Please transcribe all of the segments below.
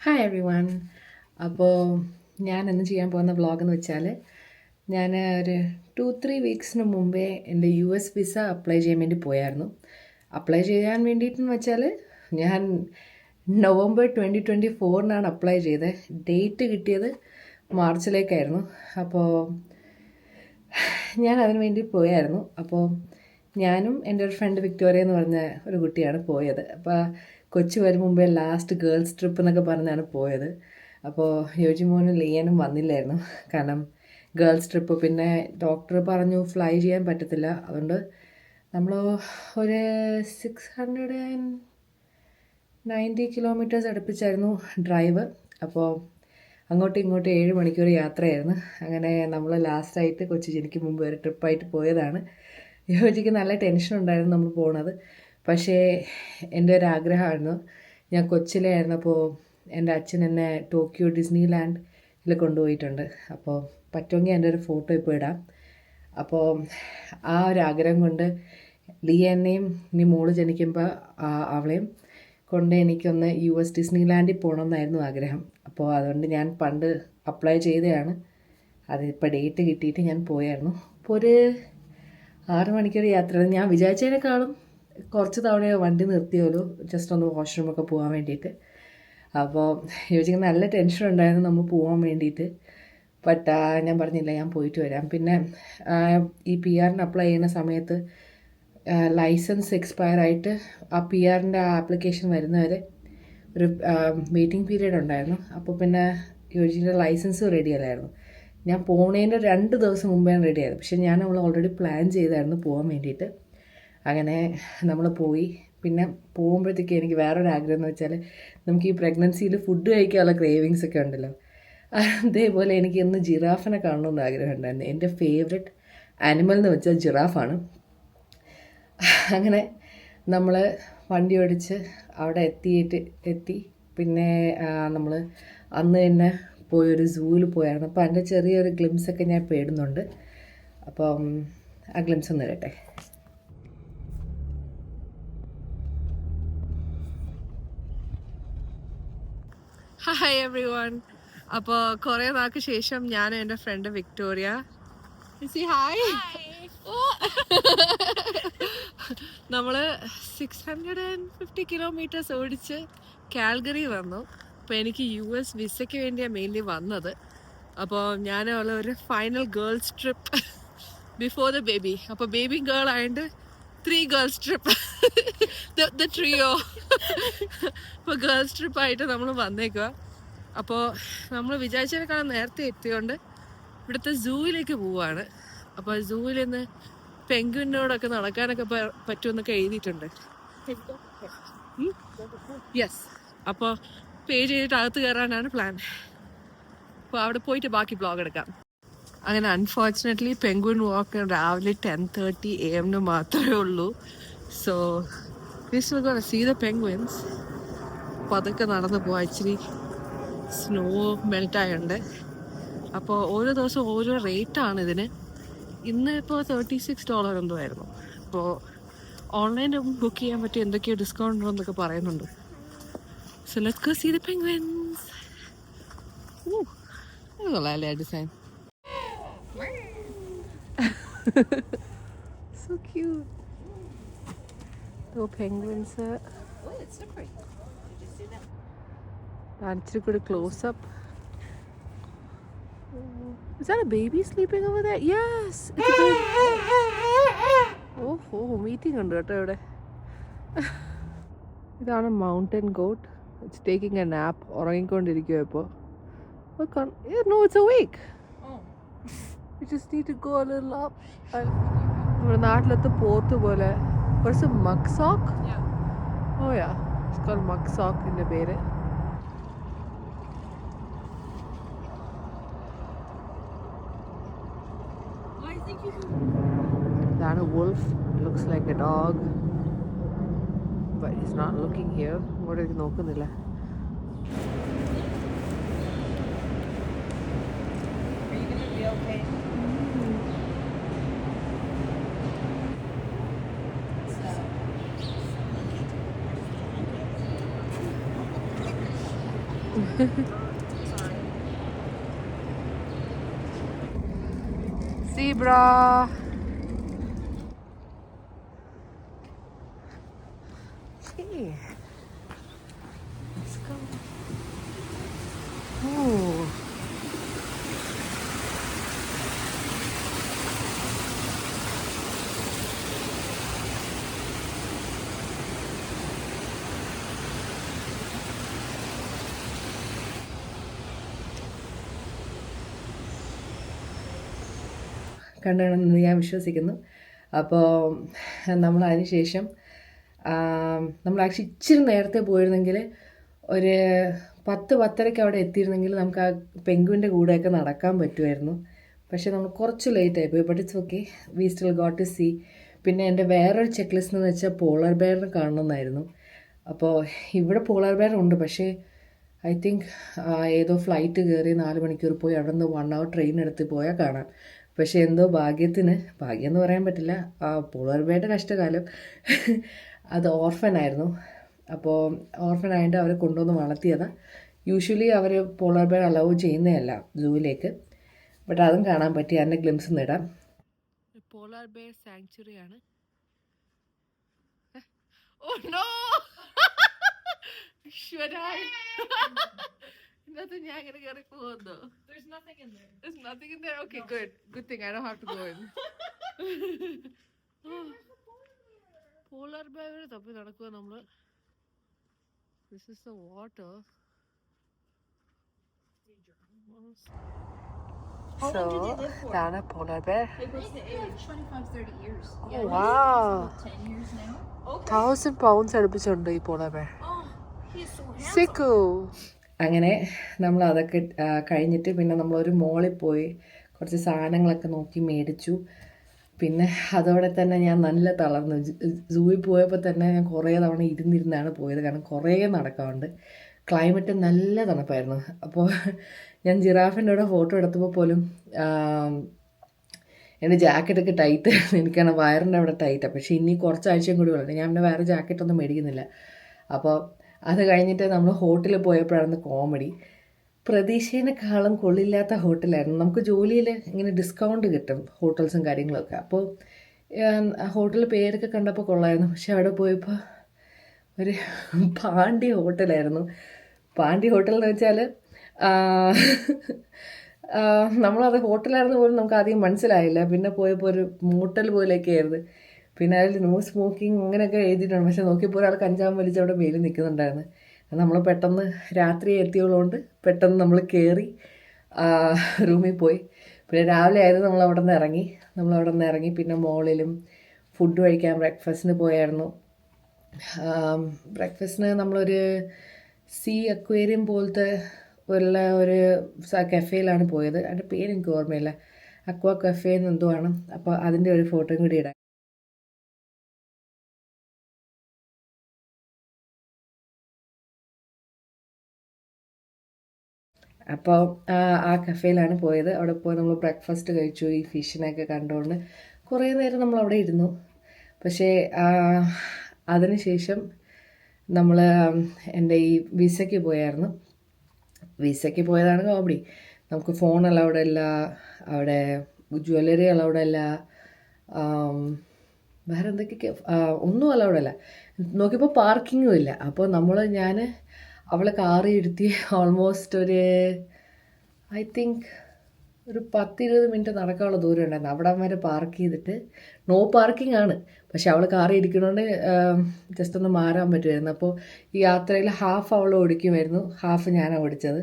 Hi every one. അപ്പോൾ ഞാൻ ഇന്ന് ചെയ്യാൻ പോകുന്ന വ്ളോഗെന്ന് വെച്ചാൽ ഞാൻ ഒരു 2-3 വീക്സിന് മുമ്പേ എൻ്റെ US വിസ അപ്ലൈ ചെയ്യാൻ വേണ്ടി പോയായിരുന്നു. അപ്ലൈ ചെയ്യാൻ വേണ്ടിയിട്ടെന്ന് വെച്ചാൽ ഞാൻ നവംബർ 2024 അപ്ലൈ ചെയ്തത്. ഡേറ്റ് കിട്ടിയത് മാർച്ചിലേക്കായിരുന്നു. അപ്പോൾ ഞാൻ അതിന് വേണ്ടി പോയായിരുന്നു. അപ്പോൾ ഞാനും എൻ്റെ ഒരു ഫ്രണ്ട് വിക്ടോറിയ എന്ന് പറഞ്ഞ ഒരു കുട്ടിയാണ് പോയത്. അപ്പോൾ കൊച്ചു വരും മുമ്പേ ലാസ്റ്റ് ഗേൾസ് ട്രിപ്പ് എന്നൊക്കെ പറഞ്ഞാണ് പോയത്. അപ്പോൾ യോജിമോനും ലിയനും വന്നില്ലായിരുന്നു. കാരണം ഗേൾസ് ട്രിപ്പ് പിന്നെ ഡോക്ടർ പറഞ്ഞു ഫ്ലൈ ചെയ്യാൻ പറ്റത്തില്ല. അതുകൊണ്ട് നമ്മൾ ഒരു 690 കിലോമീറ്റേഴ്സ് അടുപ്പിച്ചായിരുന്നു ഡ്രൈവ്. അപ്പോൾ അങ്ങോട്ടും ഇങ്ങോട്ടും 7 മണിക്കൂർ യാത്രയായിരുന്നു. അങ്ങനെ നമ്മൾ ലാസ്റ്റായിട്ട് കൊച്ചു ജനിക്ക് മുമ്പ് ഒരു ട്രിപ്പായിട്ട് പോയതാണ്. യോജിക്ക് നല്ല ടെൻഷൻ ഉണ്ടായിരുന്നു നമ്മൾ പോണത്. പക്ഷേ എൻ്റെ ഒരു ആഗ്രഹമായിരുന്നു. ഞാൻ കൊച്ചിലെ ആയിരുന്നപ്പോൾ എൻ്റെ അച്ഛൻ എന്നെ ടോക്കിയോ ഡിസ്നി ലാൻഡിൽ കൊണ്ടുപോയിട്ടുണ്ട്. അപ്പോൾ പറ്റുമെങ്കിൽ എൻ്റെ ഒരു ഫോട്ടോ ഇപ്പോൾ ഇടാം. അപ്പോൾ ആ ഒരു ആഗ്രഹം കൊണ്ട് ലിയനെയും ഇനി മോള് ജനിക്കുമ്പോൾ അവളെയും കൊണ്ട് എനിക്കൊന്ന് US ഡിസ്നി ലാൻഡിൽ പോകണമെന്നായിരുന്നു ആഗ്രഹം. അപ്പോൾ അതുകൊണ്ട് ഞാൻ പണ്ട് അപ്ലൈ ചെയ്തതാണ്. അതിപ്പോൾ ഡേറ്റ് കിട്ടിയിട്ട് ഞാൻ പോയായിരുന്നു. അപ്പോൾ ഒരു 6 മണിക്കൂർ യാത്ര. ഞാൻ വിചാരിച്ചതിനേക്കാളും കുറച്ച് തവണ വണ്ടി നിർത്തിയോലോ ജസ്റ്റ് ഒന്ന് വാഷ്റൂമൊക്കെ പോകാൻ വേണ്ടിയിട്ട്. അപ്പോൾ യോജിക്ക് നല്ല ടെൻഷൻ ഉണ്ടായിരുന്നു നമ്മൾ പോകാൻ വേണ്ടിയിട്ട്. ബട്ട് ഞാൻ പറഞ്ഞില്ല ഞാൻ പോയിട്ട് വരാം. പിന്നെ ഈ PR അപ്ലൈ ചെയ്യുന്ന സമയത്ത് ലൈസൻസ് എക്സ്പയർ ആയിട്ട് ആ PR ആപ്ലിക്കേഷൻ വരുന്നവരെ ഒരു വെയിറ്റിംഗ് പീരീഡ് ഉണ്ടായിരുന്നു. അപ്പോൾ പിന്നെ യോജിൻ്റെ ലൈസൻസ് റെഡി അല്ലായിരുന്നു. ഞാൻ പോണേൻ്റെ 2 ദിവസം മുമ്പേ റെഡി ആയത്. പക്ഷേ ഞാൻ അവൾ ഓൾറെഡി പ്ലാൻ ചെയ്തായിരുന്നു പോകാൻ വേണ്ടിയിട്ട്. അങ്ങനെ നമ്മൾ പോയി. പിന്നെ പോകുമ്പോഴത്തേക്ക് എനിക്ക് വേറൊരു ആഗ്രഹം എന്ന് വെച്ചാൽ നമുക്ക് ഈ പ്രഗ്നൻസിയിൽ ഫുഡ് കഴിക്കാനുള്ള ക്രേവിങ്സ് ഒക്കെ ഉണ്ടല്ലോ. അതേപോലെ എനിക്ക് ഇന്ന് ജിറാഫിനെ കാണണമെന്ന് ആഗ്രഹം ഉണ്ടായിരുന്നു. എൻ്റെ ഫേവററ്റ് ആനിമൽ എന്ന് വെച്ചാൽ ജിറാഫാണ്. അങ്ങനെ നമ്മൾ വണ്ടി ഓടിച്ച് അവിടെ എത്തി. പിന്നെ നമ്മൾ അന്ന് തന്നെ പോയൊരു സൂവിൽ പോയായിരുന്നു. അപ്പോൾ അതിൻ്റെ ചെറിയൊരു ഗ്ലിംസൊക്കെ ഞാൻ പേടുന്നുണ്ട്. അപ്പം ആ ഗ്ലിംസ് ഒന്ന് ഇരട്ടെ. Hi every one. അപ്പോൾ കുറേ നാൾക്ക് ശേഷം ഞാനും എൻ്റെ ഫ്രണ്ട് വിക്ടോറിയ നമ്മൾ 650 കിലോമീറ്റേഴ്സ് ഓടിച്ച് കാൽഗറി വന്നു. അപ്പോൾ എനിക്ക് US വിസയ്ക്ക് വേണ്ടിയാണ് മെയിൻലി വന്നത്. അപ്പോൾ ഞാനുള്ള ഒരു final girls trip before the baby. അപ്പോൾ ബേബി ഗേൾ ആയതുകൊണ്ട് 3 ഗേൾസ് ട്രിപ്പ് ദ ട്രിയോ. അപ്പോൾ ഗേൾസ് ട്രിപ്പായിട്ട് നമ്മൾ വന്നേക്കുക. അപ്പോൾ നമ്മൾ വിചാരിച്ചതിനേക്കാളും നേരത്തെ എത്തിയോണ്ട് ഇവിടുത്തെ സൂവിലേക്ക് പോവാണ്. അപ്പോൾ സൂവിൽ നിന്ന് പെൻഗ്വിനോടൊക്കെ നടക്കാനൊക്കെ പറ്റുമെന്നൊക്കെ എഴുതിയിട്ടുണ്ട്. യെസ്. അപ്പോൾ പേ ചെയ്തിട്ട് അകത്ത് കയറാനാണ് പ്ലാൻ. അപ്പോൾ അവിടെ പോയിട്ട് ബാക്കി ബ്ലോഗ് എടുക്കാം. അങ്ങനെ അൺഫോർച്ചുനേറ്റ്ലി പെൻഗ്വിൻ വാക്ക് രാവിലെ 10:30 AM മാത്രമേ ഉള്ളൂ. So see the penguins. അപ്പോൾ അതൊക്കെ നടന്നു പോവാം. ഇച്ചിരി സ്നോ മെൽറ്റായുണ്ട്. അപ്പോൾ ഓരോ ദിവസവും ഓരോ റേറ്റാണ് ഇതിന്. ഇന്ന് ഇപ്പോൾ $36 എന്തോ ആയിരുന്നു. അപ്പോൾ ഓൺലൈനിൽ ബുക്ക് ചെയ്യാൻ പറ്റിയ എന്തൊക്കെയോ ഡിസ്കൗണ്ട് ഉണ്ടോ എന്നൊക്കെ പറയുന്നുണ്ട്. So let's go see the penguins. Ooh, that's a lovely design. So cute. The penguins. Oh, it's slippery. Did you see that? Actually, could a close up. Is that a baby sleeping over there? Yes. It's a baby. Oh, meeting under it. ഇതാണ് mountain goat. It's taking a nap. ഉറങ്ങിക്കൊണ്ടിരിക്കുക ഇപ്പോൾ. No, it's awake. You just need to go a little up. നമ്മുടെ നാട്ടിലത്തെ പോത്ത് പോലെ. കുറച്ച് മക്സോക്ക്. Oh yeah, it's called മക്സോക്ക് ഇതിൻ്റെ പേര്. ഇതാണ് wolf. Looks like a dog. But he's not looking here. ഇങ്ങോട്ടേക്ക് നോക്കുന്നില്ല. Are you gonna be okay? Zebra. Okay. Let's go. Oh. കണ്ടെന്ന് ഞാൻ വിശ്വസിക്കുന്നു. അപ്പോൾ നമ്മൾ അതിന് ശേഷം നമ്മൾ ആക്ച്വലി ഇച്ചിരി നേരത്തെ പോയിരുന്നെങ്കിൽ ഒരു 10-10:30 അവിടെ എത്തിയിരുന്നെങ്കിൽ നമുക്ക് ആ പെൻഗ്വിൻ്റെ കൂടെയൊക്കെ നടക്കാൻ പറ്റുമായിരുന്നു. പക്ഷേ നമ്മൾ കുറച്ച് ലേറ്റ് ആയിപ്പോയി. But it's okay, we still got to see. പിന്നെ എൻ്റെ വേറൊരു ചെക്ക് ലിസ്റ്റ് എന്ന് വെച്ചാൽ പോളർ ബെയറിനെ കാണണമെന്നായിരുന്നു. അപ്പോൾ ഇവിടെ പോളർ ബെയർ ഉണ്ട്, പക്ഷേ ഐ തിങ്ക് ഏതോ ഫ്ലൈറ്റ് കയറി 4 മണിക്കൂർ പോയി അവിടെ നിന്ന് 1 hour ട്രെയിൻ എടുത്ത് പോയാൽ കാണാം. പക്ഷേ എന്തോ ഭാഗ്യം എന്ന് പറയാൻ പറ്റില്ല, പോളർ ബെയറിൻ്റെ കഷ്ടകാലം അത് ഓർഫനായിരുന്നു. അപ്പോൾ ഓർഫനായിട്ട് അവരെ കൊണ്ടുവന്ന് വളർത്തിയതാണ്. യൂഷ്വലി അവർ പോളർ ബെയർ അലൗ ചെയ്യുന്നതല്ല സൂവിലേക്ക്. ബട്ട് അതും കാണാൻ പറ്റി, അതിൻ്റെ ഗ്ലിംസ് നേടാം. പോളർ ബെയർ സാങ്ച്വറി ആണ്. ഓ നോ, ഇന്നത്തെ ഞാൻ ഇങ്ങനെ കയറി പോകുന്നു. There's nothing in there. There's nothing in there? Okay, no. Good thing I don't have to go in. Polar bear തപ്പി നടക്കുക നമ്മള്. This is the water. How long do they live for? ഇതാണ് polar bear. Like, what's the age? 25-30 years. Oh, wow. About 10 years now. Okay. 1000 pounds അടുപ്പിച്ചുണ്ട് ഈ polar bear. Oh, he's so handsome. സിക്കു. അങ്ങനെ നമ്മൾ അതൊക്കെ കഴിഞ്ഞിട്ട് പിന്നെ നമ്മളൊരു മോളിൽ പോയി കുറച്ച് സാധനങ്ങളൊക്കെ നോക്കി മേടിച്ചു. പിന്നെ അതോടെ തന്നെ ഞാൻ നല്ല തളർന്നു. സൂവിൽ പോയപ്പോൾ തന്നെ ഞാൻ കുറേ തവണ ഇരുന്നിരുന്നാണ് പോയത്, കാരണം കുറേ നടക്കാറുണ്ട്. ക്ലൈമറ്റ് നല്ല തണുപ്പായിരുന്നു. അപ്പോൾ ഞാൻ ജിറാഫിൻ്റെ കൂടെ ഫോട്ടോ എടുത്തപ്പോൾ പോലും എൻ്റെ ജാക്കറ്റൊക്കെ ടൈറ്റ് ആയിരുന്നു. എനിക്കാണ് വയറിൻ്റെ അവിടെ ടൈറ്റാണ്. പക്ഷേ ഇനി കുറച്ചാഴ്ചയും കൂടി ഉള്ളത്, ഞാൻ പിന്നെ വേറെ ജാക്കറ്റൊന്നും മേടിക്കുന്നില്ല. അപ്പോൾ അത് കഴിഞ്ഞിട്ട് നമ്മൾ ഹോട്ടലിൽ പോയപ്പോഴാണ് കോമഡി. പ്രതീക്ഷേനേക്കാളും കൊള്ളില്ലാത്ത ഹോട്ടലായിരുന്നു. നമുക്ക് ജോലിയിൽ ഇങ്ങനെ ഡിസ്കൗണ്ട് കിട്ടും ഹോട്ടൽസും കാര്യങ്ങളൊക്കെ. അപ്പോൾ ഹോട്ടൽ പേരൊക്കെ കണ്ടപ്പോൾ കൊള്ളായിരുന്നു. പക്ഷെ അവിടെ പോയപ്പോൾ ഒരു പാണ്ടി ഹോട്ടലായിരുന്നു. പാണ്ടി ഹോട്ടൽ എന്ന് വെച്ചാൽ നമ്മളത് ഹോട്ടലായിരുന്നു പോലും നമുക്ക് ആദ്യം മനസ്സിലായില്ല. പിന്നെ പോയപ്പോൾ ഒരു മോട്ടൽ പോലെയൊക്കെ ആയിരുന്നു. പിന്നെ അതിൽ നോ സ്മോക്കിംഗ് അങ്ങനെയൊക്കെ എഴുതിയിട്ടുണ്ട്. പക്ഷെ നോക്കിയപ്പോൾ ഒരാൾ കഞ്ചാവ് വലിച്ച് അവിടെ മേലിൽ നിൽക്കുന്നുണ്ടായിരുന്നു. നമ്മൾ പെട്ടെന്ന് രാത്രി എത്തിയുള്ളതുകൊണ്ട് പെട്ടെന്ന് നമ്മൾ കയറി റൂമിൽ പോയി. പിന്നെ രാവിലെ ആയിരുന്നു നമ്മളവിടെ നിന്ന് ഇറങ്ങി. പിന്നെ മോളിലും ഫുഡ് കഴിക്കാൻ ബ്രേക്ക്ഫാസ്റ്റിന് പോയായിരുന്നു. ബ്രേക്ക്ഫാസ്റ്റിന് നമ്മളൊരു സീ അക്വേറിയം പോലത്തെ ഉള്ള ഒരു കഫേയിലാണ് പോയത്. അതിൻ്റെ പേര് എനിക്ക് ഓർമ്മയില്ല, അക്വാ കഫേ എന്ന് എന്തോ ആണ്. അപ്പോൾ അതിൻ്റെ ഒരു ഫോട്ടോയും കൂടി ഇടാം. അപ്പോൾ ആ കഫേയിലാണ് പോയത്. അവിടെ പോയി നമ്മൾ ബ്രേക്ക്ഫാസ്റ്റ് കഴിച്ചു. ഈ ഫിഷിനെയൊക്കെ കണ്ടുകൊണ്ട് കുറേ നേരം നമ്മളവിടെ ഇരുന്നു. പക്ഷേ അതിന് ശേഷം നമ്മൾ എൻ്റെ ഈ വിസയ്ക്ക് പോയായിരുന്നു. വിസയ്ക്ക് പോയതാണ് കോമഡി. നമുക്ക് ഫോൺ അലൗഡ് അല്ല, അവിടെ ജ്വല്ലറി അലൗഡ് അല്ല, വേറെ എന്തൊക്കെയൊക്കെ ഒന്നും അലൗഡ് അല്ല. നോക്കിയപ്പോൾ പാർക്കിങ്ങും ഇല്ല. അപ്പോൾ ഞാൻ അവളെ കാറി ഇരുത്തി ഓൾമോസ്റ്റ് ഒരു ഐ തിങ്ക് ഒരു 10-20 മിനിറ്റ് നടക്കാനുള്ള ദൂരം ഉണ്ടായിരുന്നു. അവിടെ വരെ പാർക്ക് ചെയ്തിട്ട് നോ പാർക്കിംഗ് ആണ്. പക്ഷെ അവൾ കാറി ഇരിക്കണോണ്ട് ജസ്റ്റ് ഒന്ന് മാറാൻ പറ്റുമായിരുന്നു. അപ്പോൾ ഈ യാത്രയിൽ ഹാഫ് അവൾ ഓടിക്കുമായിരുന്നു, ഹാഫ് ഞാനാണ് ഓടിച്ചത്.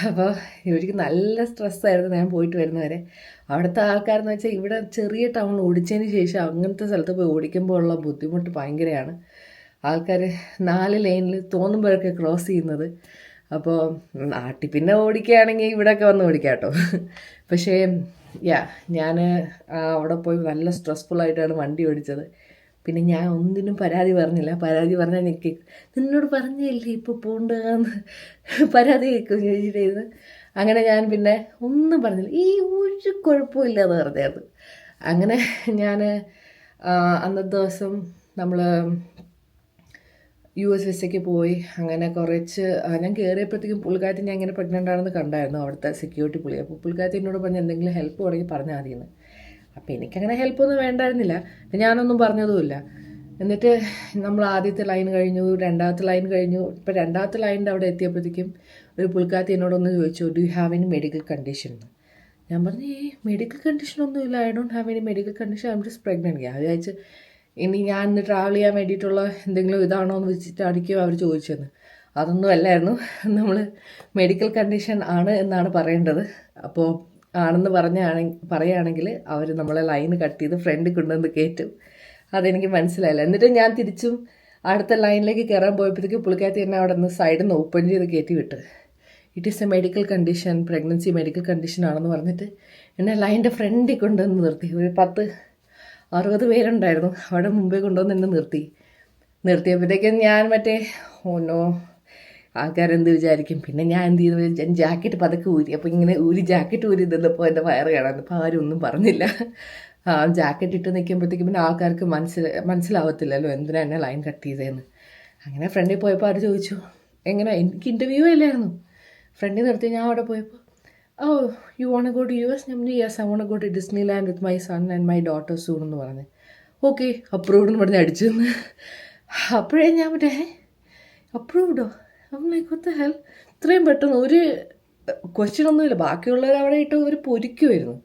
അപ്പോൾ എനിക്ക് നല്ല സ്ട്രെസ്സായിരുന്നു ഞാൻ പോയിട്ട് വരുന്നവരെ. അവിടുത്തെ ആൾക്കാരെന്ന് വെച്ചാൽ ഇവിടെ ചെറിയ ടൗൺ ഓടിച്ചതിന് ശേഷം അങ്ങനത്തെ സ്ഥലത്ത് പോയി ഓടിക്കുമ്പോൾ ഉള്ള ബുദ്ധിമുട്ട് ഭയങ്കരമാണ്. ആൾക്കാർ 4 ലൈനിൽ തോന്നുമ്പോഴൊക്കെ ക്രോസ് ചെയ്യുന്നത്. അപ്പോൾ നാട്ടിൽ പിന്നെ ഓടിക്കുകയാണെങ്കിൽ ഇവിടെയൊക്കെ വന്ന് ഓടിക്കാം കേട്ടോ. പക്ഷേ ഞാൻ അവിടെ പോയി നല്ല സ്ട്രെസ്ഫുള്ളായിട്ടാണ് വണ്ടി ഓടിച്ചത്. പിന്നെ ഞാൻ ഒന്നിനും പരാതി പറഞ്ഞില്ല. പരാതി പറഞ്ഞാൽ എനിക്ക് നിന്നോട് പറഞ്ഞില്ലേ ഇപ്പോൾ പോകണ്ടെന്ന് പരാതി കേൾക്കും ചോദിച്ചിട്ടായിരുന്നു. അങ്ങനെ ഞാൻ പിന്നെ ഒന്നും പറഞ്ഞില്ല, ഈ ഒരു കുഴപ്പമില്ല എന്ന് പറഞ്ഞായിരുന്നു. അങ്ങനെ ഞാൻ അന്നത്തെ ദിവസം നമ്മൾ US വിസയ്ക്ക് പോയി. അങ്ങനെ കുറച്ച് ഞാൻ കയറിയപ്പോഴത്തേക്കും പുള്ളിക്കാരത്തി ഞാൻ ഇങ്ങനെ പ്രഗ്നൻ്റ് ആണെന്ന് കണ്ടായിരുന്നു അവിടുത്തെ സെക്യൂരിറ്റി പുള്ളി. അപ്പോൾ പുള്ളിക്കാരത്തി എന്നോട് പറഞ്ഞ് എന്തെങ്കിലും ഹെൽപ്പ് വേണമെങ്കിൽ പറഞ്ഞാൽ മതിയെന്ന്. അപ്പോൾ എനിക്കങ്ങനെ ഹെൽപ്പൊന്നും വേണ്ടായിരുന്നില്ല, ഞാനൊന്നും പറഞ്ഞതുമില്ല. എന്നിട്ട് നമ്മൾ ആദ്യത്തെ ലൈൻ കഴിഞ്ഞു, രണ്ടാമത്തെ ലൈൻ കഴിഞ്ഞു. ഇപ്പോൾ രണ്ടാമത്തെ ലൈനിൻ്റെ അവിടെ എത്തിയപ്പോഴത്തേക്കും ഒരു പുള്ളിക്കാരത്തി എന്നോടൊന്ന് ചോദിച്ചു, do you have any medical condition എന്ന്. ഞാൻ പറഞ്ഞു മെഡിക്കൽ കണ്ടീഷനൊന്നുമില്ല, I don't have any medical condition, I am just pregnant. ഞാൻ വിചാരിച്ച് ഇനി ഞാൻ ഇന്ന് ട്രാവൽ ചെയ്യാൻ വേണ്ടിയിട്ടുള്ള എന്തെങ്കിലും ഇതാണോ എന്ന് വെച്ചിട്ടായിരിക്കും അവർ ചോദിച്ചതെന്ന്. അതൊന്നും അല്ലായിരുന്നു. നമ്മൾ മെഡിക്കൽ കണ്ടീഷൻ ആണ് എന്നാണ് പറയേണ്ടത്. അപ്പോൾ ആണെന്ന് പറയുകയാണെങ്കിൽ അവർ നമ്മളെ ലൈന് കട്ട് ചെയ്ത് ഫ്രണ്ടിൽ കൊണ്ടുവന്ന് കയറ്റും. അതെനിക്ക് മനസ്സിലായില്ല. എന്നിട്ട് ഞാൻ തിരിച്ചും അടുത്ത ലൈനിലേക്ക് കയറാൻ പോയപ്പോഴത്തേക്ക് പുള്ളിക്കാരത്തി എന്നെ അവിടെ നിന്ന് സൈഡിൽ നിന്ന് ഓപ്പൺ ചെയ്ത് കയറ്റി വിട്ട്. It is A medical condition, pregnancy medical condition ആണെന്ന് പറഞ്ഞിട്ട് എന്നെ ലൈനിൻ്റെ ഫ്രണ്ടിൽ കൊണ്ടുവന്ന് നിർത്തി. ഒരു 10-60 പേരുണ്ടായിരുന്നു. അവിടെ മുമ്പേ കൊണ്ടുവന്ന് എന്നെ നിർത്തിയപ്പോഴത്തേക്കും ഞാൻ ഓനോ ആൾക്കാരെന്ത് വിചാരിക്കും. പിന്നെ ഞാൻ എന്ത് ചെയ്തു, ഞാൻ ജാക്കറ്റ് പതുക്കെ ഊരി. അപ്പോൾ ഇങ്ങനെ ജാക്കറ്റ് ഊരി നിന്നപ്പോൾ എൻ്റെ വയറ് കാണാൻ. അപ്പോൾ ആരും ഒന്നും പറഞ്ഞില്ല. ജാക്കറ്റ് ഇട്ട് നിൽക്കുമ്പോഴത്തേക്കും പിന്നെ ആൾക്കാർക്ക് മനസ്സിലാവത്തില്ലല്ലോ എന്തിനാ എന്നെ ലൈൻ കട്ട് ചെയ്തതെന്ന്. അങ്ങനെ ഫ്രണ്ടിൽ പോയപ്പോൾ അവർ ചോദിച്ചു എങ്ങനെ, എനിക്ക് ഇൻ്റർവ്യൂ അല്ലായിരുന്നു. ഫ്രണ്ടിൽ നിർത്തി. ഞാൻ അവിടെ പോയപ്പോൾ you want go to US? ഞാൻ yes, I want go to Disneyland with my son and my daughter soon എന്ന് പറഞ്ഞു. ഓക്കെ, അപ്രൂവ്ഡ് എന്ന് പറഞ്ഞ് അടിച്ചു എന്ന്. അപ്പോഴേ ഞാൻ അപ്രൂവ്ഡോ? അപ്പം ലൈക്ക് ഹെൽ, ഇത്രയും പെട്ടെന്ന് ഒരു ക്വസ്റ്റ്യൻ ഒന്നുമില്ല. ബാക്കിയുള്ളവർ അവിടെ ഇട്ട് ഒരു പൊരിക്കുമായിരുന്നു.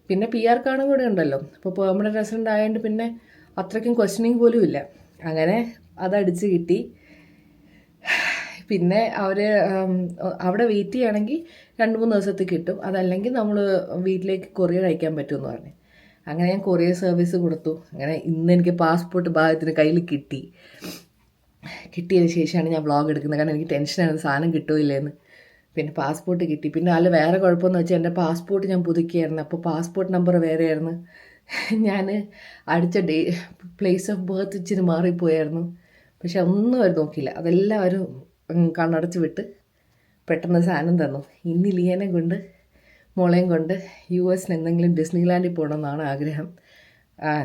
പിന്നെ PR കാർഡും കൂടെ ഉണ്ടല്ലോ. അപ്പോൾ പെർമനൻറ്റ് റെസിഡൻ്റ് ആയതുകൊണ്ട് പിന്നെ അത്രയ്ക്കും ക്വസ്റ്റ്യനിങ് പോലും ഇല്ല. അങ്ങനെ അതടിച്ച് കിട്ടി. പിന്നെ അവർ അവിടെ വെയിറ്റ് ചെയ്യുകയാണെങ്കിൽ 2-3 ദിവസത്തേക്ക് കിട്ടും. അതല്ലെങ്കിൽ നമ്മൾ വീട്ടിലേക്ക് കൊറിയർ അയക്കാൻ പറ്റുമെന്ന് പറഞ്ഞു. അങ്ങനെ ഞാൻ കൊറിയർ സർവീസ് കൊടുത്തു. അങ്ങനെ ഇന്ന് എനിക്ക് പാസ്പോർട്ട് ഭാഗത്തിന് കയ്യിൽ കിട്ടിയതിന് ശേഷമാണ് ഞാൻ വ്ളോഗ് എടുക്കുന്നത്. കാരണം എനിക്ക് ടെൻഷനാണ് സാധനം കിട്ടുമില്ലെന്ന്. പിന്നെ പാസ്പോർട്ട് കിട്ടി. പിന്നെ അതിൽ വേറെ കുഴപ്പമെന്ന് വെച്ചാൽ എൻ്റെ പാസ്പോർട്ട് ഞാൻ പുതുക്കിയായിരുന്നു. അപ്പോൾ പാസ്പോർട്ട് നമ്പർ വേറെയായിരുന്നു. ഞാൻ അടിച്ച പ്ലേസ് ഓഫ് ബർത്ത് ഇച്ചിരി മാറിപ്പോയായിരുന്നു. പക്ഷെ ഒന്നും അവർ നോക്കിയില്ല. അതെല്ലാം അവർ കണ്ണടച്ച് വിട്ട് പെട്ടെന്ന് സാധനം തന്നു. ഇനി ലിയനെ കൊണ്ട് മോളെയും കൊണ്ട് US എന്തെങ്കിലും ഡിസ്നിലാൻഡിൽ പോകണമെന്നാണ് ആഗ്രഹം.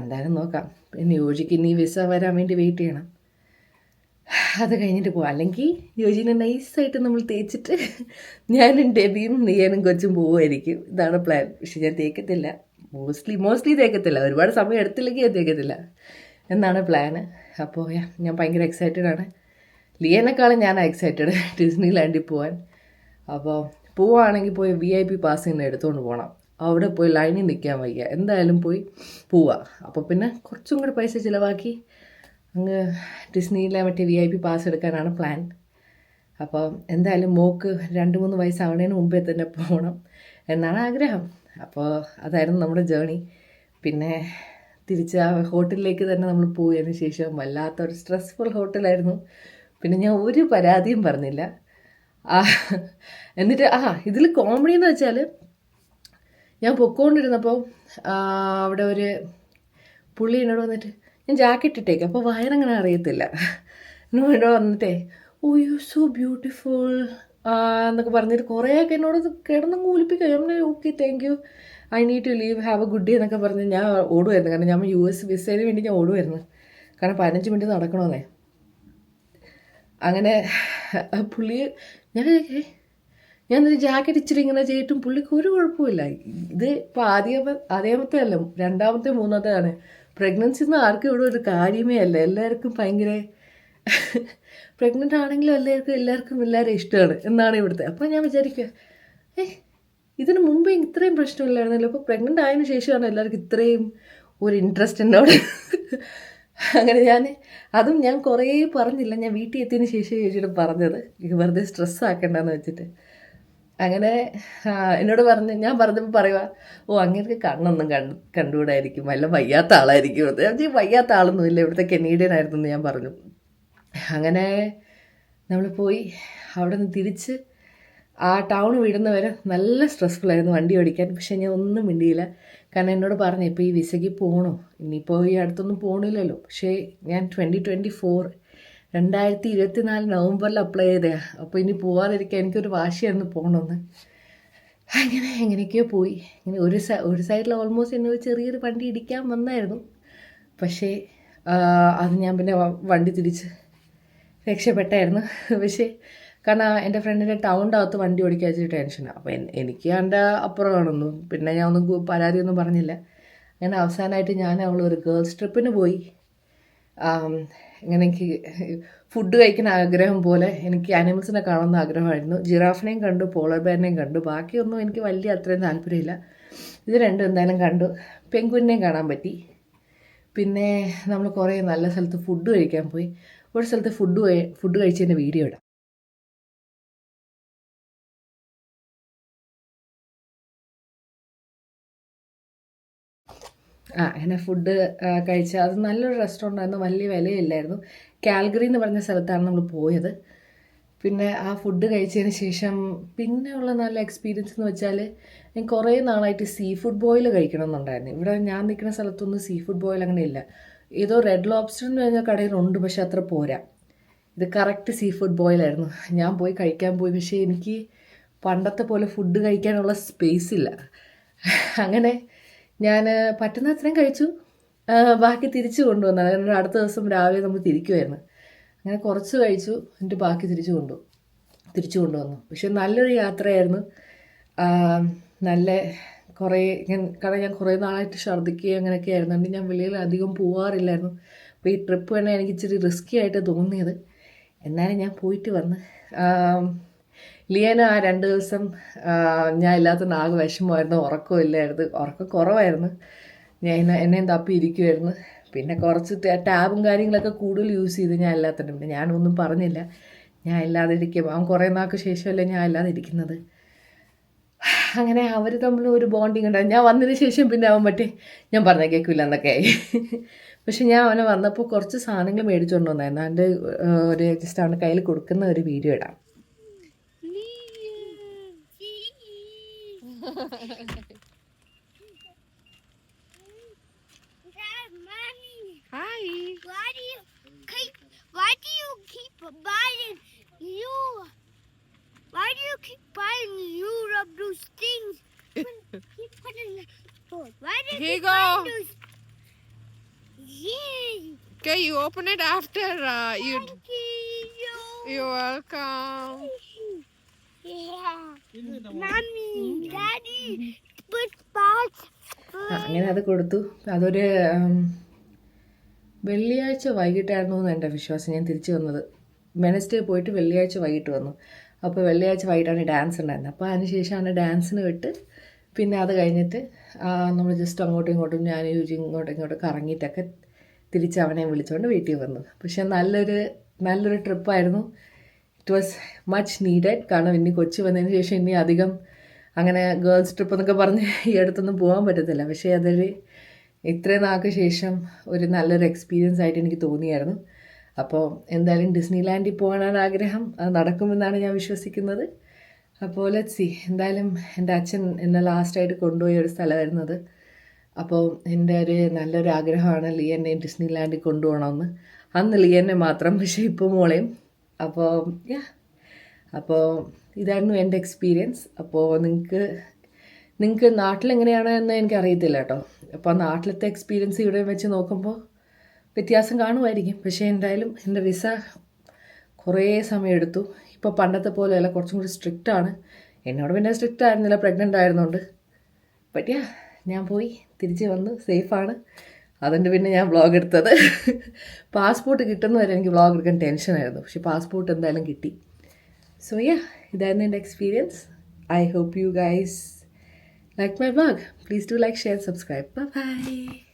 എന്തായാലും നോക്കാം. പിന്നെ യോജിക്ക് ഇനി വിസ വരാൻ വേണ്ടി വെയിറ്റ് ചെയ്യണം. അത് കഴിഞ്ഞിട്ട് പോവാം. അല്ലെങ്കിൽ യോജിനെ നൈസായിട്ട് നമ്മൾ തേച്ചിട്ട് ഞാനും ഡെബിയും ലിയനും കൊച്ചും പോവുമായിരിക്കും. ഇതാണ് പ്ലാൻ. പക്ഷെ ഞാൻ തേക്കത്തില്ല, മോസ്റ്റ്ലി തേക്കത്തില്ല. ഒരുപാട് സമയം എടുത്തില്ലെങ്കിൽ ഞാൻ തേക്കത്തില്ല എന്നാണ് പ്ലാന്. അപ്പോൾ ഞാൻ ഭയങ്കര എക്സൈറ്റഡാണ്. ലിയനേക്കാളും ഞാൻ എക്സൈറ്റഡ് ഡിസ്നിലാൻഡിൽ പോകാൻ. അപ്പോൾ പോവുകയാണെങ്കിൽ പോയി VIP പാസ് തന്നെ എടുത്തുകൊണ്ട് പോകണം. അവിടെ പോയി ലൈനിൽ നിൽക്കാൻ വയ്യ. എന്തായാലും പോവാം. അപ്പോൾ പിന്നെ കുറച്ചും കൂടെ പൈസ ചിലവാക്കി അങ്ങ് ഡിസ്നിയിലെ VIP പാസ് എടുക്കാനാണ് പ്ലാൻ. അപ്പോൾ എന്തായാലും മോക്ക് 2-3 വയസ്സാവണതിന് മുമ്പേ തന്നെ പോകണം എന്നാണ് ആഗ്രഹം. അപ്പോൾ അതായിരുന്നു നമ്മുടെ ജേണി. പിന്നെ തിരിച്ച് ആ ഹോട്ടലിലേക്ക് തന്നെ നമ്മൾ പോയതിന് ശേഷം വല്ലാത്തൊരു സ്ട്രെസ്ഫുൾ ഹോട്ടലായിരുന്നു. പിന്നെ ഞാൻ ഒരു പരാതിയും പറഞ്ഞില്ല. എന്നിട്ട് ഇതിൽ കോമഡി എന്ന് വെച്ചാൽ ഞാൻ പൊക്കോണ്ടിരുന്നപ്പോൾ അവിടെ ഒരു പുള്ളി എന്നോട് വന്നിട്ട്, ഞാൻ ജാക്കറ്റ് ഇട്ടേക്കും അപ്പോൾ വയറങ്ങനെ അറിയത്തില്ല, എന്നോട് വന്നിട്ടേ യു സോ ബ്യൂട്ടിഫുൾ എന്നൊക്കെ പറഞ്ഞിട്ട് കുറേയൊക്കെ എന്നോട് കിടന്നങ്ങ് ഒലിപ്പിക്കുക. ഞാൻ okay thank you, I need to leave, have a good day എന്നൊക്കെ പറഞ്ഞ് ഞാൻ ഓടുമായിരുന്നു. കാരണം ഞാൻ US വിസയിന് വേണ്ടി ഞാൻ ഓടുമായിരുന്നു. കാരണം 15 മിനിറ്റ് നടക്കണമെന്നേ. അങ്ങനെ പുള്ളി ഞാനൊരു ജാക്കറ്റ് ഇച്ചിരി ഇങ്ങനെ ചെയ്തിട്ടും പുള്ളിക്ക് ഒരു കുഴപ്പമില്ല. ഇത് ഇപ്പോൾ ആദ്യമത്തെ അല്ല, 2ാമത്തെ 3ാമത്തെയാണ്. പ്രഗ്നൻസി എന്ന് ആർക്കും ഇവിടെ ഒരു കാര്യമേ അല്ല. എല്ലാവർക്കും ഭയങ്കര പ്രഗ്നൻ്റ് ആണെങ്കിലും എല്ലാവർക്കും ഇഷ്ടമാണ് എന്നാണ് ഇവിടുത്തെ. അപ്പോൾ ഞാൻ വിചാരിക്കുക ഇതിന് മുമ്പേ ഇത്രയും പ്രശ്നമില്ലായിരുന്നല്ലോ. അപ്പോൾ പ്രഗ്നൻ്റ് ആയതിനു ശേഷമാണ് എല്ലാവർക്കും ഇത്രയും ഒരു ഇൻട്രസ്റ്റ് എന്നോട്. അങ്ങനെ ഞാൻ കുറേ പറഞ്ഞില്ല. ഞാൻ വീട്ടിൽ എത്തിയതിന് ശേഷം ചോദിച്ചിട്ട് പറഞ്ഞത് വെറുതെ സ്ട്രെസ് ആക്കണ്ടെന്ന് വെച്ചിട്ട്. അങ്ങനെ എന്നോട് ഞാൻ പറഞ്ഞപ്പോൾ പറയുക, അങ്ങനെയൊക്കെ കണ്ണൊന്നും കണ്ടുകൂടായിരിക്കും, വല്ല വയ്യാത്ത ആളായിരിക്കും. വയ്യാത്ത ആളൊന്നുമില്ല, ഇവിടുത്തെ കനേഡിയൻ ആയിരുന്നു എന്ന് ഞാൻ പറഞ്ഞു. അങ്ങനെ നമ്മൾ പോയി. അവിടെ നിന്ന് തിരിച്ച് ആ ടൗൺ വിടുന്നവരെ നല്ല സ്ട്രെസ്ഫുൾ ആയിരുന്നു വണ്ടി ഓടിക്കാൻ. പക്ഷെ ഞാൻ ഒന്നും മിണ്ടിയില്ല. കാരണം എന്നോട് പറഞ്ഞു ഇപ്പോൾ ഈ വിസയ്ക്ക് പോകണോ, ഇനിയിപ്പോൾ ഈ അടുത്തൊന്നും പോകണില്ലല്ലോ. പക്ഷേ ഞാൻ 2024 നവംബറിൽ അപ്ലൈ ചെയ്തതാണ്. അപ്പോൾ ഇനി പോകാതിരിക്കാൻ എനിക്കൊരു വാശിയായിരുന്നു പോകണമെന്ന്. അങ്ങനെ എങ്ങനെയൊക്കെയോ പോയി. ഇങ്ങനെ ഒരു സൈഡിൽ ഓൾമോസ്റ്റ് എന്നെ ചെറിയൊരു വണ്ടി ഇടിക്കാൻ വന്നായിരുന്നു. പക്ഷേ അത് ഞാൻ പിന്നെ വണ്ടി തിരിച്ച് രക്ഷപ്പെട്ടായിരുന്നു. പക്ഷേ കാരണം എൻ്റെ ഫ്രണ്ടിൻ്റെ ടൗണിൻ്റെ അകത്ത് വണ്ടി ഓടിക്കാൻ വെച്ചിട്ട് ടെൻഷനാണ്. അപ്പോൾ എനിക്ക് എൻ്റെ അപ്പുറമാണൊന്നും. പിന്നെ ഞാൻ ഒന്നും പരാതിയൊന്നും പറഞ്ഞില്ല. അങ്ങനെ അവസാനമായിട്ട് ഞാൻ ഒരു ഗേൾസ് ട്രിപ്പിന് പോയി. ഇങ്ങനെ എനിക്ക് ഫുഡ് കഴിക്കുന്ന ആഗ്രഹം പോലെ എനിക്ക് ആനിമൽസിനെ കാണുന്ന ആഗ്രഹമായിരുന്നു. ജിറാഫിനെയും കണ്ടു, പോളർ ബെയറിനെയും കണ്ടു. ബാക്കിയൊന്നും എനിക്ക് വലിയ അത്രയും താല്പര്യമില്ല. ഇത് രണ്ടും എന്തായാലും കണ്ടു. പെൻഗ്വിനെയും കാണാൻ പറ്റി. പിന്നെ നമ്മൾ കുറേ നല്ല സ്ഥലത്ത് ഫുഡ് കഴിക്കാൻ പോയി. ഒരു സ്ഥലത്ത് ഫുഡ് കഴിച്ചതിൻ്റെ വീഡിയോ ഇടാം. അങ്ങനെ ഫുഡ് കഴിച്ച അത് നല്ലൊരു റെസ്റ്റോറൻ്റ് ആയിരുന്നു. വലിയ വിലയില്ലായിരുന്നു. കാൽഗറി എന്ന് പറഞ്ഞ സ്ഥലത്താണ് നമ്മൾ പോയത്. പിന്നെ ആ ഫുഡ് കഴിച്ചതിന് ശേഷം പിന്നെയുള്ള നല്ല എക്സ്പീരിയൻസ് എന്ന് വെച്ചാൽ ഞാൻ കുറേ നാളായിട്ട് സീ ഫുഡ് ബോയിൽ കഴിക്കണമെന്നുണ്ടായിരുന്നു. ഇവിടെ ഞാൻ നിൽക്കുന്ന സ്ഥലത്തൊന്നും സീ ഫുഡ് ബോയിൽ അങ്ങനെ ഇല്ല. ഏതോ റെഡ് ലോബ്സ്റ്റർ എന്ന് പറഞ്ഞ കടയിലുണ്ട്, പക്ഷെ അത്ര പോരാ. ഇത് കറക്റ്റ് സീ ഫുഡ് ബോയിലായിരുന്നു. ഞാൻ പോയി കഴിക്കാൻ പോയി, പക്ഷേ എനിക്ക് പണ്ടത്തെ പോലെ ഫുഡ് കഴിക്കാനുള്ള സ്പേസ് ഇല്ല. അങ്ങനെ ഞാൻ പറ്റുന്ന അത്രയും കഴിച്ചു. ബാക്കി തിരിച്ചു കൊണ്ടുവന്നു. കാരണം അടുത്ത ദിവസം രാവിലെ നമ്മൾ തിരിക്കുമായിരുന്നു. അങ്ങനെ കുറച്ച് കഴിച്ചു, എന്നിട്ട് ബാക്കി തിരിച്ചു കൊണ്ടുവന്നു. പക്ഷെ നല്ലൊരു യാത്രയായിരുന്നു. നല്ല കുറേ കാരണം ഞാൻ കുറേ നാളായിട്ട് ഛർദ്ദിക്കുകയും അങ്ങനെയൊക്കെ ആയിരുന്നുകൊണ്ട് ഞാൻ വെളിയിൽ അധികം പോകാറില്ലായിരുന്നു. അപ്പോൾ ഈ ട്രിപ്പ് തന്നെ എനിക്ക് ഇച്ചിരി റിസ്ക്കി ആയിട്ട് തോന്നിയത്. എന്നാലും ഞാൻ പോയിട്ട് വന്ന്. ലിയന ആ 2 ദിവസം ഞാൻ ഇല്ലാത്തതുകൊണ്ട് ആകെ വിഷമമായിരുന്നു. ഉറക്കമില്ലായിരുന്നു, ഉറക്കം കുറവായിരുന്നു. ഞാൻ എന്നെയും തപ്പി ഇരിക്കുമായിരുന്നു. പിന്നെ കുറച്ച് ടാബും കാര്യങ്ങളൊക്കെ കൂടുതൽ യൂസ് ചെയ്ത് ഞാൻ ഇല്ലാത്തതുണ്ട്. പിന്നെ ഞാനൊന്നും പറഞ്ഞില്ല. ഞാൻ ഇല്ലാതെ ഇരിക്കും. അവൻ കുറേ നാൾക്ക് ശേഷമല്ലേ ഞാൻ ഇല്ലാതെ ഇരിക്കുന്നത്. അങ്ങനെ അവർ തമ്മിൽ ഒരു ബോണ്ടിങ് ഉണ്ടായിരുന്നു. ഞാൻ വന്നതിന് ശേഷം പിന്നെ അവൻ ഞാൻ പറഞ്ഞ കേൾക്കില്ല എന്നൊക്കെ ആയി. പക്ഷെ ഞാൻ അവനെ വന്നപ്പോൾ കുറച്ച് സാധനങ്ങൾ മേടിച്ചുകൊണ്ട് വന്നായിരുന്നു. അതിൻ്റെ ഒരു ജസ്റ്റ് അവൻ്റെ കയ്യിൽ കൊടുക്കുന്ന ഒരു വീഡിയോ ഇടാം. Hi. Why do you keep buying you? Why do you keep buying you of those things? Keep putting Why do you Here keep you go. buying those? Yeah. Okay, you open it after you. Thank you. You're welcome. Yeah. Mommy, Daddy, put parts. അങ്ങനെ അത് കൊടുത്തു. അതൊരു വെള്ളിയാഴ്ച വൈകിട്ടായിരുന്നു എന്ന് എൻ്റെ വിശ്വാസം. ഞാൻ തിരിച്ചു വന്നത് വെനസ്ഡേ പോയിട്ട് വെള്ളിയാഴ്ച വൈകിട്ട് വന്നു. അപ്പോൾ വെള്ളിയാഴ്ച വൈകിട്ടാണ് ഡാൻസ് ഉണ്ടായിരുന്നത്. അപ്പോൾ അതിന് ശേഷമാണ് ഡാൻസിന് വിട്ട്. പിന്നെ അത് കഴിഞ്ഞിട്ട് നമ്മൾ ജസ്റ്റ് അങ്ങോട്ടും ഇങ്ങോട്ടും ഞാൻ ഇങ്ങോട്ടും കറങ്ങിയിട്ടൊക്കെ തിരിച്ച് അവനെ വിളിച്ചുകൊണ്ട് വീട്ടിൽ വന്നു. പക്ഷെ നല്ലൊരു ട്രിപ്പായിരുന്നു. It was much needed. കാരണം ഇനി കൊച്ചി വന്നതിന് ശേഷം ഇനി അധികം അങ്ങനെ ഗേൾസ് ട്രിപ്പ് എന്നൊക്കെ പറഞ്ഞ് ഈ അടുത്തൊന്നും പോകാൻ പറ്റത്തില്ല. പക്ഷേ ഇത്രയും നാൾക്ക് ശേഷം ഒരു നല്ലൊരു എക്സ്പീരിയൻസ് ആയിട്ട് എനിക്ക് തോന്നിയായിരുന്നു. അപ്പോൾ എന്തായാലും ഡിസ്നിലാൻഡിൽ പോകാനാണ് ആഗ്രഹം. അത് നടക്കുമെന്നാണ് ഞാൻ വിശ്വസിക്കുന്നത്. അപ്പോൾ ലെറ്റ്സ് സീ. എന്തായാലും എൻ്റെ അച്ഛൻ എന്നെ ലാസ്റ്റായിട്ട് കൊണ്ടുപോയ ഒരു സ്ഥലമായിരുന്നു അത്. അപ്പോൾ എൻ്റെ നല്ലൊരു ആഗ്രഹമാണ് ലിയനെ ഡിസ്നിലാൻഡിൽ കൊണ്ടുപോകണമെന്ന്. അന്ന് ലിയനെ മാത്രം, പക്ഷേ ഇപ്പോൾ മോളെയും. അപ്പോൾ ഇതായിരുന്നു എൻ്റെ എക്സ്പീരിയൻസ്. അപ്പോൾ നിങ്ങൾക്ക് നാട്ടിലെങ്ങനെയാണ് എന്ന് എനിക്കറിയത്തില്ല കേട്ടോ. അപ്പോൾ നാട്ടിലത്തെ എക്സ്പീരിയൻസ് ഇവിടെ വെച്ച് നോക്കുമ്പോൾ വ്യത്യാസം കാണുമായിരിക്കും. പക്ഷേ എന്തായാലും എൻ്റെ വിസ കുറേ സമയമെടുത്തു. ഇപ്പോൾ പണ്ടത്തെ പോലെയല്ല, കുറച്ചും കൂടി സ്ട്രിക്റ്റാണ്. എന്നോട് പിന്നെ സ്ട്രിക്റ്റ് ആയിരുന്നില്ല, പ്രഗ്നൻ്റ് ആയിരുന്നുകൊണ്ട്. ഞാൻ പോയി തിരിച്ച് വന്നു, സേഫാണ്. അതുകൊണ്ട് പിന്നെ ഞാൻ വ്ളോഗ് എടുത്തത്. പാസ്പോർട്ട് കിട്ടുന്നവരെ എനിക്ക് വ്ളോഗ് എടുക്കാൻ ടെൻഷനായിരുന്നു. പക്ഷേ പാസ്പോർട്ട് എന്തായാലും കിട്ടി. സോ ഇതായിരുന്നു എൻ്റെ experience. I hope you guys like my vlog. Please do like, share, subscribe. Bye bye.